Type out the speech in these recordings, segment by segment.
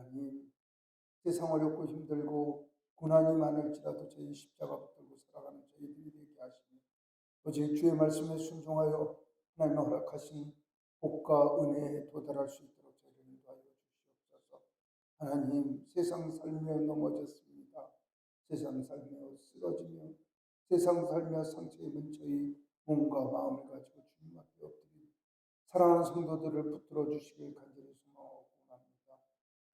하나님, 세상 어렵고 힘들고 고난이 많을지라도 저희 십자가 붙들고 살아가는 저희들이 되게 하시니 오직 주의 말씀에 순종하여 하나님 허락하신 복과 은혜에 도달할 수 있도록 저희를 인도하여 주시옵소서. 하나님, 세상 살며 넘어졌습니다. 세상 살며 쓰러지며 세상 살며 상처 입은 저희 몸과 마음을 가지고 주님 앞에 엎드린 사랑하는 성도들을 붙들어 주시길 간절히 소망하고 원합니다.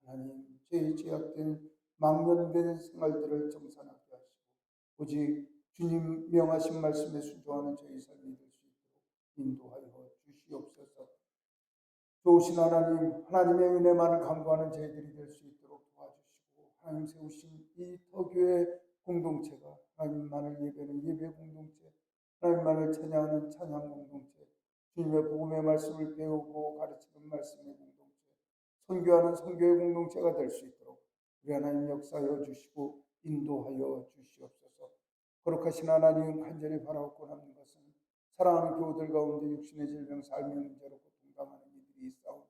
하나님, 죄의 죄악된 망령된 생활들을 정산하게 하시고 오직 주님 명하신 말씀에 순종하는 저희 삶이 될 수 있도록 인도하여 주시옵소서. 좋으신 하나님, 하나님의 은혜만을 간구하는 저희들이 될 수 있도록 도와주시고 하나님 세우신 이 터교회 공동체가 하나님만을 예배하는 예배 공동체, 하나님만을 찬양하는 찬양 공동체, 주님의 복음의 말씀을 배우고 가르치는 말씀의 공동체, 선교하는 선교의 공동체가 될 수 있도록 우리 하나님 역사하여 주시고 인도하여 주시옵소서. 거룩하신 하나님, 간절히 바라옵고 남는 것은 사랑하는 교우들 가운데 육신의 질병, 삶의 문제로 고통당하는 이들이 있사오니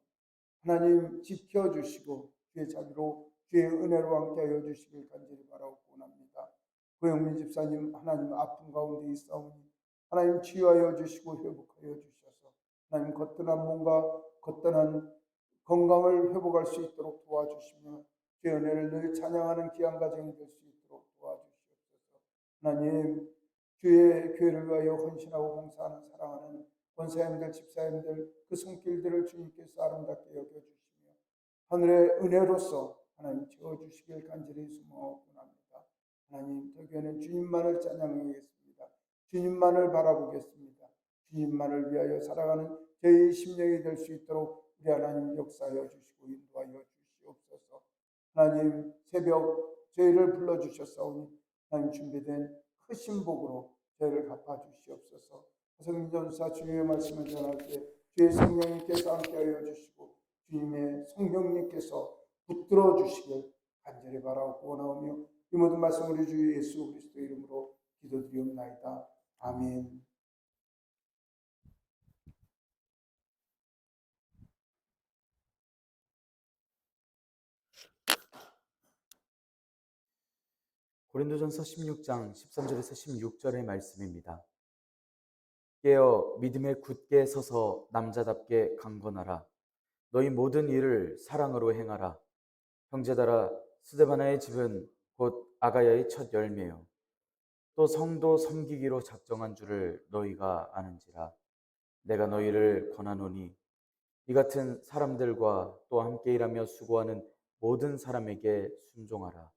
하나님 지켜주시고 주의 자비로 주의 은혜로 함께하여 주시길 간절히 바라옵고 원합니다. 고영민 집사님, 하나님 아픔 가운데 있사오니 하나님 치유하여 주시고 회복하여 주셔서 하나님 거뜬한 몸과 거뜬한 건강을 회복할 수 있도록 도와주시며 주의 은혜를 늘 찬양하는 귀한 가정이 될 수 있도록 도와주시옵소서. 하나님, 주의 교회를 위하여 헌신하고 봉사하는 사랑하는 권사님들, 집사님들 그 손길들을 주님께서 아름답게 여겨주시며 하늘의 은혜로서 하나님 채워주시길 간절히 소망하고 합니다. 하나님, 저교회는 주님만을 찬양하겠습니다. 주님만을 바라보겠습니다. 주님만을 위하여 살아가는 저희 심령이 될 수 있도록 우리 하나님 역사하여 주시고 인도하여 주시옵소서. 하나님, 새벽 저희를 불러주셨사오니 하나님 준비된 크신 복으로 저희를 갚아주시옵소서. 성령 전사 주님의 말씀을 전할 때 주의 성령님께서 함께하여 주시고 주님의 성령님께서 붙들어 주시길 간절히 바라고 원하오며 이 모든 말씀 우리 주 예수 그리스도 이름으로 기도드리옵나이다. 아멘. 고린도전서 16장 13절에서 16절의 말씀입니다. 깨어 믿음에 굳게 서서 남자답게 강건하라. 너희 모든 일을 사랑으로 행하라. 형제들아, 스데바나의 집은 곧 아가야의 첫 열매요. 또 성도 섬기기로 작정한 줄을 너희가 아는지라. 내가 너희를 권하노니 이 같은 사람들과 또 함께 일하며 수고하는 모든 사람에게 순종하라.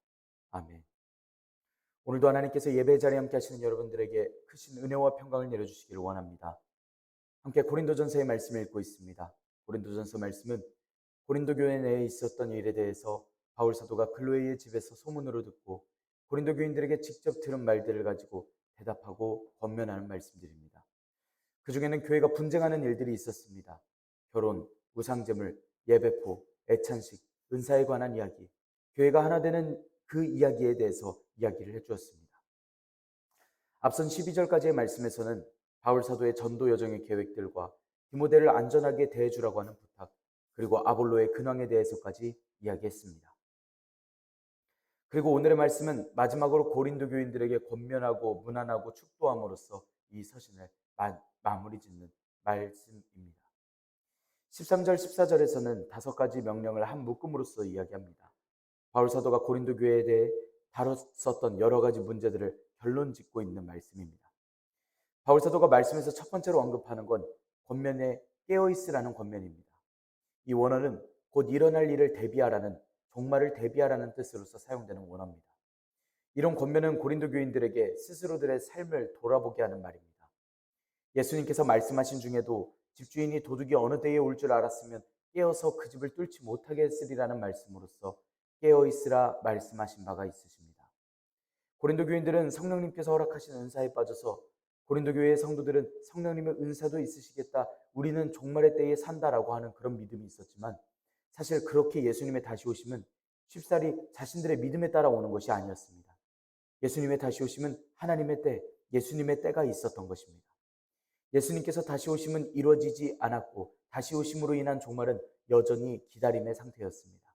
아멘. 오늘도 하나님께서 예배 자리에 함께 하시는 여러분들에게 크신 은혜와 평강을 내려주시기를 원합니다. 함께 고린도전서의 말씀을 읽고 있습니다. 고린도전서 말씀은 고린도 교회 내에 있었던 일에 대해서 바울 사도가 클로에의 집에서 소문으로 듣고 고린도 교인들에게 직접 들은 말들을 가지고 대답하고 권면하는 말씀들입니다. 그 중에는 교회가 분쟁하는 일들이 있었습니다. 결혼, 우상제물, 예배포, 애찬식, 은사에 관한 이야기, 교회가 하나 되는 그 이야기에 대해서 이야기를 해주었습니다. 앞선 12절까지의 말씀에서는 바울 사도의 전도 여정의 계획들과 디모데를 안전하게 대해주라고 하는 부탁, 그리고 아볼로의 근황에 대해서까지 이야기했습니다. 그리고 오늘의 말씀은 마지막으로 고린도 교인들에게 권면하고 문안하고 축도함으로써 이 서신을 마무리 짓는 말씀입니다. 13절, 14절에서는 5가지 명령을 한 묶음으로써 이야기합니다. 바울 사도가 고린도 교회에 대해 다뤘었던 여러 가지 문제들을 결론 짓고 있는 말씀입니다. 바울 사도가 말씀에서 첫 번째로 언급하는 건 권면에 깨어있으라는 권면입니다. 이 원어는 곧 일어날 일을 대비하라는, 종말을 대비하라는 뜻으로서 사용되는 원어입니다. 이런 권면은 고린도 교인들에게 스스로들의 삶을 돌아보게 하는 말입니다. 예수님께서 말씀하신 중에도 집주인이 도둑이 어느 때에 올 줄 알았으면 깨어서 그 집을 뚫지 못하게 했으리라는 말씀으로써 깨어있으라 말씀하신 바가 있으십니다. 고린도 교인들은 성령님께서 허락하신 은사에 빠져서 고린도 교회의 성도들은 성령님의 은사도 있으시겠다, 우리는 종말의 때에 산다라고 하는 그런 믿음이 있었지만 사실 그렇게 예수님의 다시 오심은 쉽사리 자신들의 믿음에 따라오는 것이 아니었습니다. 예수님의 다시 오심은 하나님의 때, 예수님의 때가 있었던 것입니다. 예수님께서 다시 오심은 이루어지지 않았고 다시 오심으로 인한 종말은 여전히 기다림의 상태였습니다.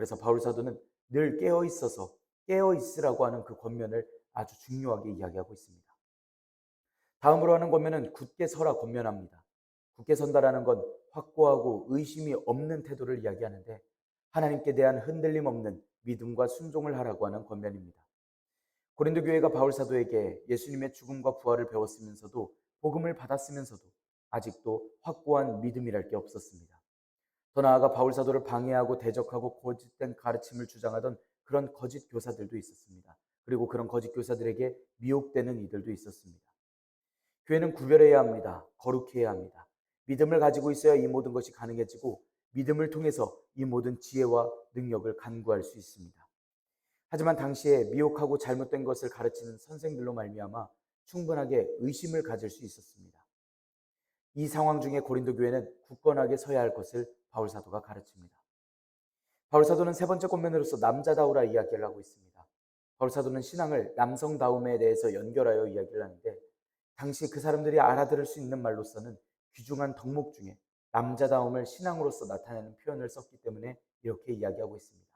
그래서 바울 사도는 늘 깨어 있어서 깨어 있으라고 하는 그 권면을 아주 중요하게 이야기하고 있습니다. 다음으로 하는 권면은 굳게 서라 권면합니다. 굳게 선다라는 건 확고하고 의심이 없는 태도를 이야기하는데 하나님께 대한 흔들림 없는 믿음과 순종을 하라고 하는 권면입니다. 고린도 교회가 바울 사도에게 예수님의 죽음과 부활을 배웠으면서도 복음을 받았으면서도 아직도 확고한 믿음이랄 게 없었습니다. 더 나아가 바울 사도를 방해하고 대적하고 거짓된 가르침을 주장하던 그런 거짓 교사들도 있었습니다. 그리고 그런 거짓 교사들에게 미혹되는 이들도 있었습니다. 교회는 구별해야 합니다. 거룩해야 합니다. 믿음을 가지고 있어야 이 모든 것이 가능해지고 믿음을 통해서 이 모든 지혜와 능력을 간구할 수 있습니다. 하지만 당시에 미혹하고 잘못된 것을 가르치는 선생들로 말미암아 충분하게 의심을 가질 수 있었습니다. 이 상황 중에 고린도 교회는 굳건하게 서야 할 것을 바울 사도가 가르칩니다. 바울 사도는 세 번째 권면으로서 남자다우라 이야기를 하고 있습니다. 바울 사도는 신앙을 남성다움에 대해서 연결하여 이야기를 하는데 당시 그 사람들이 알아들을 수 있는 말로서는 귀중한 덕목 중에 남자다움을 신앙으로서 나타내는 표현을 썼기 때문에 이렇게 이야기하고 있습니다.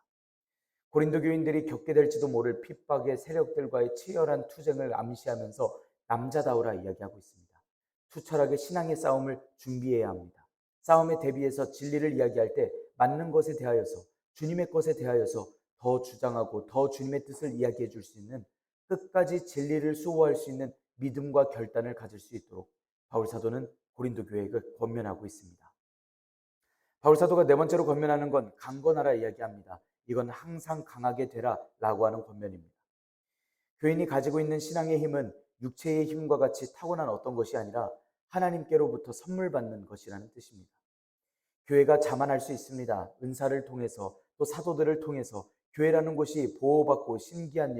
고린도 교인들이 겪게 될지도 모를 핍박의 세력들과의 치열한 투쟁을 암시하면서 남자다우라 이야기하고 있습니다. 투철하게 신앙의 싸움을 준비해야 합니다. 싸움에 대비해서 진리를 이야기할 때 맞는 것에 대하여서 주님의 것에 대하여서 더 주장하고 더 주님의 뜻을 이야기해 줄 수 있는 끝까지 진리를 수호할 수 있는 믿음과 결단을 가질 수 있도록 바울 사도는 고린도 교회를 권면하고 있습니다. 바울 사도가 네 번째로 권면하는 건 강건하라 이야기합니다. 이건 항상 강하게 되라 라고 하는 권면입니다. 교인이 가지고 있는 신앙의 힘은 육체의 힘과 같이 타고난 어떤 것이 아니라 하나님께로부터 선물 받는 것이라는 뜻입니다. 교회가 자만할 수 있습니다. 은사를 통해서 또 사도들을 통해서 교회라는 곳이 보호받고 신기한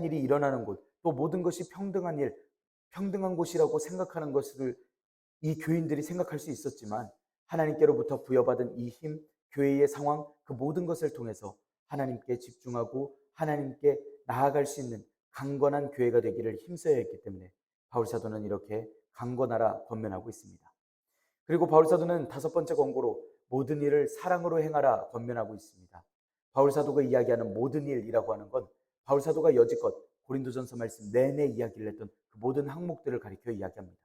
일이 일어나는 곳, 또 모든 것이 평등한 곳이라고 생각하는 것을 이 교인들이 생각할 수 있었지만 하나님께로부터 부여받은 이 힘, 교회의 상황, 그 모든 것을 통해서 하나님께 집중하고 하나님께 나아갈 수 있는 강건한 교회가 되기를 힘써야 했기 때문에 바울 사도는 이렇게 강건하라 권면하고 있습니다. 그리고 바울 사도는 다섯 번째 권고로 모든 일을 사랑으로 행하라 권면하고 있습니다. 바울 사도가 이야기하는 모든 일이라고 하는 건 바울 사도가 여지껏 고린도전서 말씀 내내 이야기를 했던 그 모든 항목들을 가리켜 이야기합니다.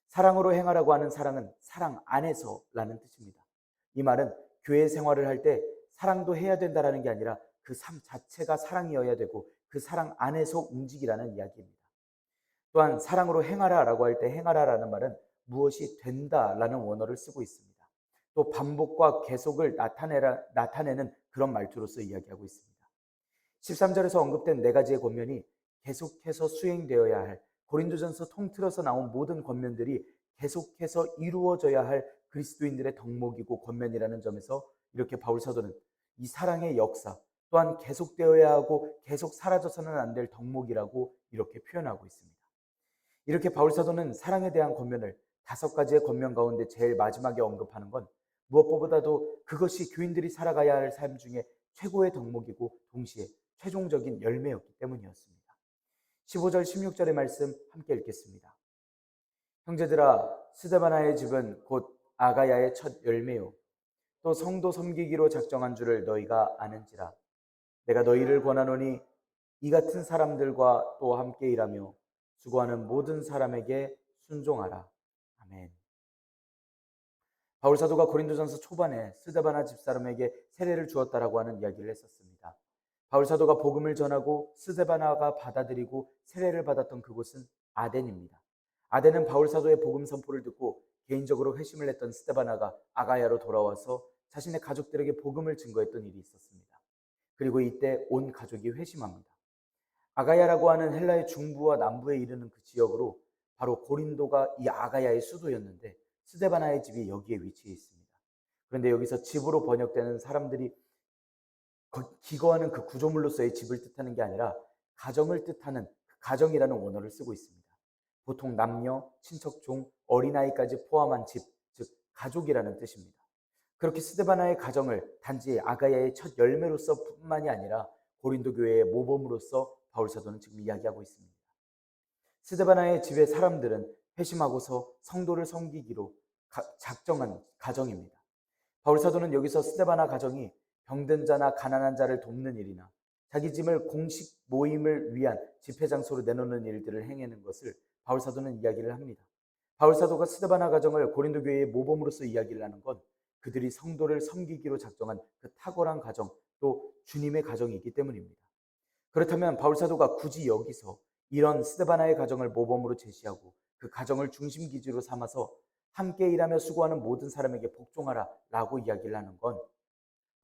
사랑으로 행하라고 하는 사랑은 사랑 안에서라는 뜻입니다. 이 말은 교회 생활을 할 때 사랑도 해야 된다라는 게 아니라 그 삶 자체가 사랑이어야 되고 그 사랑 안에서 움직이라는 이야기입니다. 또한 사랑으로 행하라라고 할 때 행하라라는 말은 무엇이 된다라는 원어를 쓰고 있습니다. 또 반복과 계속을 나타내는 그런 말투로서 이야기하고 있습니다. 13절에서 언급된 네 가지의 권면이 계속해서 수행되어야 할 고린도전서 통틀어서 나온 모든 권면들이 계속해서 이루어져야 할 그리스도인들의 덕목이고 권면이라는 점에서 이렇게 바울 사도는 이 사랑의 역사 또한 계속되어야 하고 계속 사라져서는 안 될 덕목이라고 이렇게 표현하고 있습니다. 이렇게 바울 사도는 사랑에 대한 권면을 다섯 가지의 권면 가운데 제일 마지막에 언급하는 건 무엇보다도 그것이 교인들이 살아가야 할 삶 중에 최고의 덕목이고 동시에 최종적인 열매였기 때문이었습니다. 15절 16절의 말씀 함께 읽겠습니다. 형제들아 스데바나의 집은 곧 아가야의 첫 열매요 또 성도 섬기기로 작정한 줄을 너희가 아는지라. 내가 너희를 권하노니 이 같은 사람들과 또 함께 일하며 수고하는 모든 사람에게 순종하라. 아멘. 바울 사도가 고린도전서 초반에 스데바나 집사람에게 세례를 주었다라고 하는 이야기를 했었습니다. 바울 사도가 복음을 전하고 스데바나가 받아들이고 세례를 받았던 그곳은 아덴입니다. 아덴은 바울 사도의 복음 선포를 듣고 개인적으로 회심을 했던 스데바나가 아가야로 돌아와서 자신의 가족들에게 복음을 증거했던 일이 있었습니다. 그리고 이때 온 가족이 회심합니다. 아가야라고 하는 헬라의 중부와 남부에 이르는 그 지역으로 바로 고린도가 이 아가야의 수도였는데 스데바나의 집이 여기에 위치해 있습니다. 그런데 여기서 집으로 번역되는 사람들이 기거하는 그 구조물로서의 집을 뜻하는 게 아니라 가정을 뜻하는 가정이라는 원어를 쓰고 있습니다. 보통 남녀, 친척, 종, 어린아이까지 포함한 집, 즉 가족이라는 뜻입니다. 그렇게 스데바나의 가정을 단지 아가야의 첫 열매로서 뿐만이 아니라 고린도 교회의 모범으로서 바울 사도는 지금 이야기하고 있습니다. 스데바나의 집의 사람들은 회심하고서 성도를 섬기기로 작정한 가정입니다. 바울 사도는 여기서 스데바나 가정이 병든 자나 가난한 자를 돕는 일이나 자기 짐을 공식 모임을 위한 집회 장소로 내놓는 일들을 행하는 것을 바울 사도는 이야기를 합니다. 바울 사도가 스데바나 가정을 고린도 교회의 모범으로서 이야기를 하는 건 그들이 성도를 섬기기로 작정한 그 탁월한 가정, 또 주님의 가정이기 때문입니다. 그렇다면 바울 사도가 굳이 여기서 이런 스데바나의 가정을 모범으로 제시하고 그 가정을 중심 기지로 삼아서 함께 일하며 수고하는 모든 사람에게 복종하라 라고 이야기를 하는 건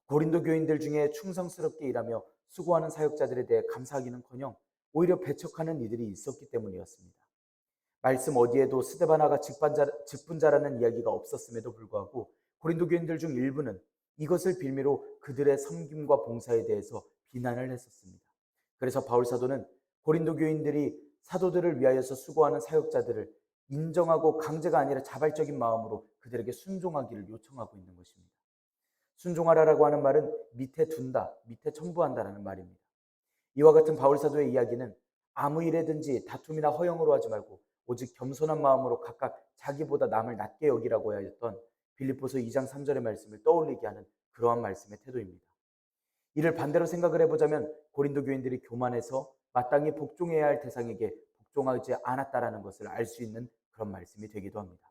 고린도 교인들 중에 충성스럽게 일하며 수고하는 사역자들에 대해 감사하기는커녕 오히려 배척하는 이들이 있었기 때문이었습니다. 말씀 어디에도 스데바나가 직분자라는 이야기가 없었음에도 불구하고 고린도 교인들 중 일부는 이것을 빌미로 그들의 섬김과 봉사에 대해서 비난을 했었습니다. 그래서 바울 사도는 고린도 교인들이 사도들을 위하여서 수고하는 사역자들을 인정하고 강제가 아니라 자발적인 마음으로 그들에게 순종하기를 요청하고 있는 것입니다. 순종하라라고 하는 말은 밑에 둔다, 밑에 첨부한다라는 말입니다. 이와 같은 바울 사도의 이야기는 아무 일에든지 다툼이나 허영으로 하지 말고 오직 겸손한 마음으로 각각 자기보다 남을 낮게 여기라고 하였던 빌립보서 2장 3절의 말씀을 떠올리게 하는 그러한 말씀의 태도입니다. 이를 반대로 생각을 해보자면 고린도 교인들이 교만해서 마땅히 복종해야 할 대상에게 복종하지 않았다라는 것을 알 수 있는 그런 말씀이 되기도 합니다.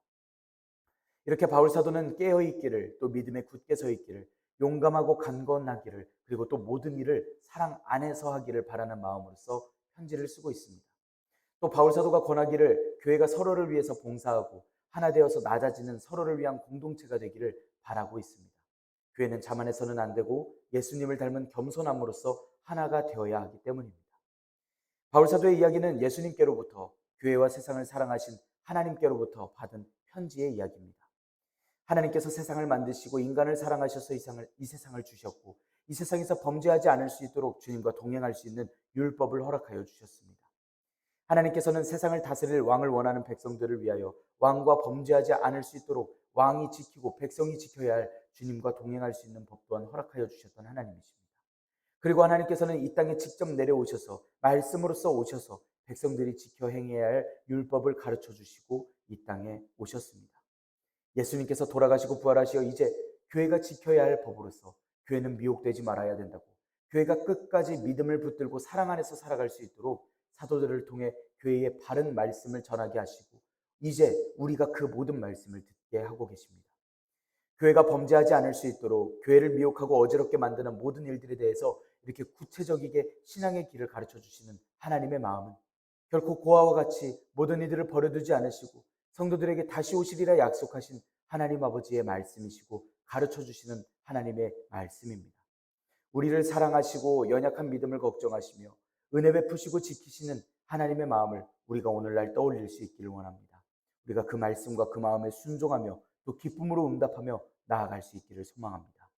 이렇게 바울 사도는 깨어있기를, 또 믿음에 굳게 서있기를, 용감하고 강건하기를, 그리고 또 모든 일을 사랑 안에서 하기를 바라는 마음으로써 편지를 쓰고 있습니다. 또 바울 사도가 권하기를 교회가 서로를 위해서 봉사하고 하나 되어서 낮아지는 서로를 위한 공동체가 되기를 바라고 있습니다. 교회는 자만해서는 안 되고 예수님을 닮은 겸손함으로써 하나가 되어야 하기 때문입니다. 바울 사도의 이야기는 예수님께로부터 교회와 세상을 사랑하신 하나님께로부터 받은 편지의 이야기입니다. 하나님께서 세상을 만드시고 인간을 사랑하셔서 이 세상을 주셨고 이 세상에서 범죄하지 않을 수 있도록 주님과 동행할 수 있는 율법을 허락하여 주셨습니다. 하나님께서는 세상을 다스릴 왕을 원하는 백성들을 위하여 왕과 범죄하지 않을 수 있도록 왕이 지키고 백성이 지켜야 할 주님과 동행할 수 있는 법 또한 허락하여 주셨던 하나님이십니다. 그리고 하나님께서는 이 땅에 직접 내려오셔서 말씀으로써 오셔서 백성들이 지켜 행해야 할 율법을 가르쳐 주시고 이 땅에 오셨습니다. 예수님께서 돌아가시고 부활하시어 이제 교회가 지켜야 할 법으로서 교회는 미혹되지 말아야 된다고, 교회가 끝까지 믿음을 붙들고 사랑 안에서 살아갈 수 있도록 사도들을 통해 교회의 바른 말씀을 전하게 하시고 이제 우리가 그 모든 말씀을 듣게 하고 계십니다. 교회가 범죄하지 않을 수 있도록 교회를 미혹하고 어지럽게 만드는 모든 일들에 대해서 이렇게 구체적이게 신앙의 길을 가르쳐 주시는 하나님의 마음은 결코 고아와 같이 모든 이들을 버려두지 않으시고 성도들에게 다시 오시리라 약속하신 하나님 아버지의 말씀이시고 가르쳐 주시는 하나님의 말씀입니다. 우리를 사랑하시고 연약한 믿음을 걱정하시며 은혜 베푸시고 지키시는 하나님의 마음을 우리가 오늘날 떠올릴 수 있기를 원합니다. 우리가 그 말씀과 그 마음에 순종하며 또 기쁨으로 응답하며 나아갈 수 있기를 소망합니다.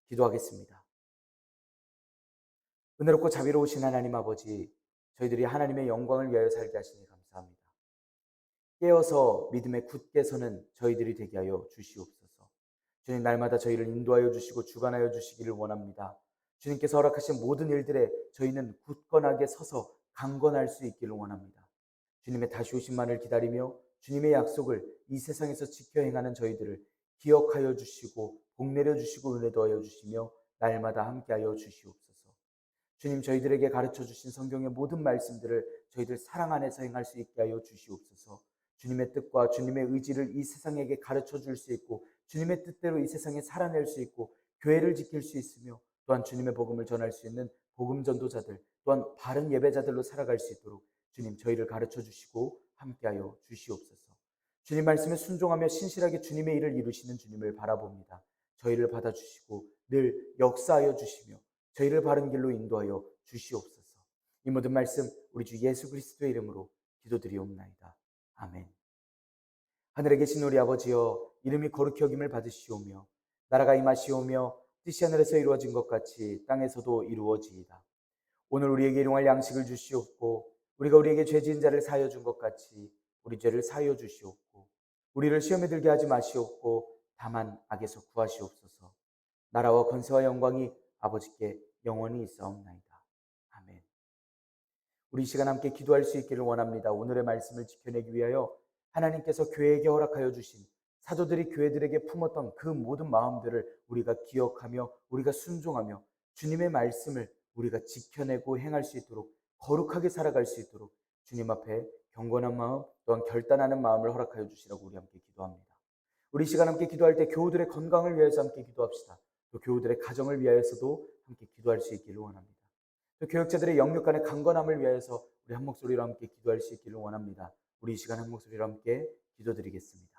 기도하겠습니다. 은혜롭고 자비로우신 하나님 아버지, 저희들이 하나님의 영광을 위하여 살게 하시니 감사합니다. 깨어서 믿음에 굳게 서는 저희들이 되게 하여 주시옵소서. 주님, 날마다 저희를 인도하여 주시고 주관하여 주시기를 원합니다. 주님께서 허락하신 모든 일들에 저희는 굳건하게 서서 강건할 수 있기를 원합니다. 주님의 다시 오심만을 기다리며 주님의 약속을 이 세상에서 지켜 행하는 저희들을 기억하여 주시고 복 내려 주시고 은혜 더하여 주시며 날마다 함께하여 주시옵소서. 주님, 저희들에게 가르쳐 주신 성경의 모든 말씀들을 저희들 사랑 안에서 행할 수 있게 하여 주시옵소서. 주님의 뜻과 주님의 의지를 이 세상에게 가르쳐 줄 수 있고 주님의 뜻대로 이 세상에 살아낼 수 있고 교회를 지킬 수 있으며 또한 주님의 복음을 전할 수 있는 복음 전도자들, 또한 바른 예배자들로 살아갈 수 있도록 주님, 저희를 가르쳐 주시고 함께하여 주시옵소서. 주님 말씀에 순종하며 신실하게 주님의 일을 이루시는 주님을 바라봅니다. 저희를 받아주시고 늘 역사하여 주시며 저희를 바른 길로 인도하여 주시옵소서. 이 모든 말씀 우리 주 예수 그리스도의 이름으로 기도드리옵나이다. 아멘. 하늘에 계신 우리 아버지여, 이름이 거룩히 여김을 받으시오며 나라가 임하시오며 뜻이 하늘에서 이루어진 것 같이 땅에서도 이루어지이다. 오늘 우리에게 일용할 양식을 주시옵고 우리가 우리에게 죄 지은 자를 사하여 준 것 같이 우리 죄를 사하여 주시옵고 우리를 시험에 들게 하지 마시옵고 다만 악에서 구하시옵소서. 나라와 권세와 영광이 아버지께 영원히 있사옵나이다. 아멘. 우리 이 시간 함께 기도할 수 있기를 원합니다. 오늘의 말씀을 지켜내기 위하여 하나님께서 교회에게 허락하여 주신 사도들이 교회들에게 품었던 그 모든 마음들을 우리가 기억하며 우리가 순종하며 주님의 말씀을 우리가 지켜내고 행할 수 있도록 거룩하게 살아갈 수 있도록 주님 앞에 경건한 마음 또한 결단하는 마음을 허락하여 주시라고 우리 함께 기도합니다. 우리 시간 함께 기도할 때 교우들의 건강을 위해서 함께 기도합시다. 또 교우들의 가정을 위하여서도 함께 기도할 수 있기를 원합니다. 또 교역자들의 영육 간의 강건함을 위하여서 우리 한 목소리로 함께 기도할 수 있기를 원합니다. 우리 이 시간 한 목소리로 함께 기도드리겠습니다.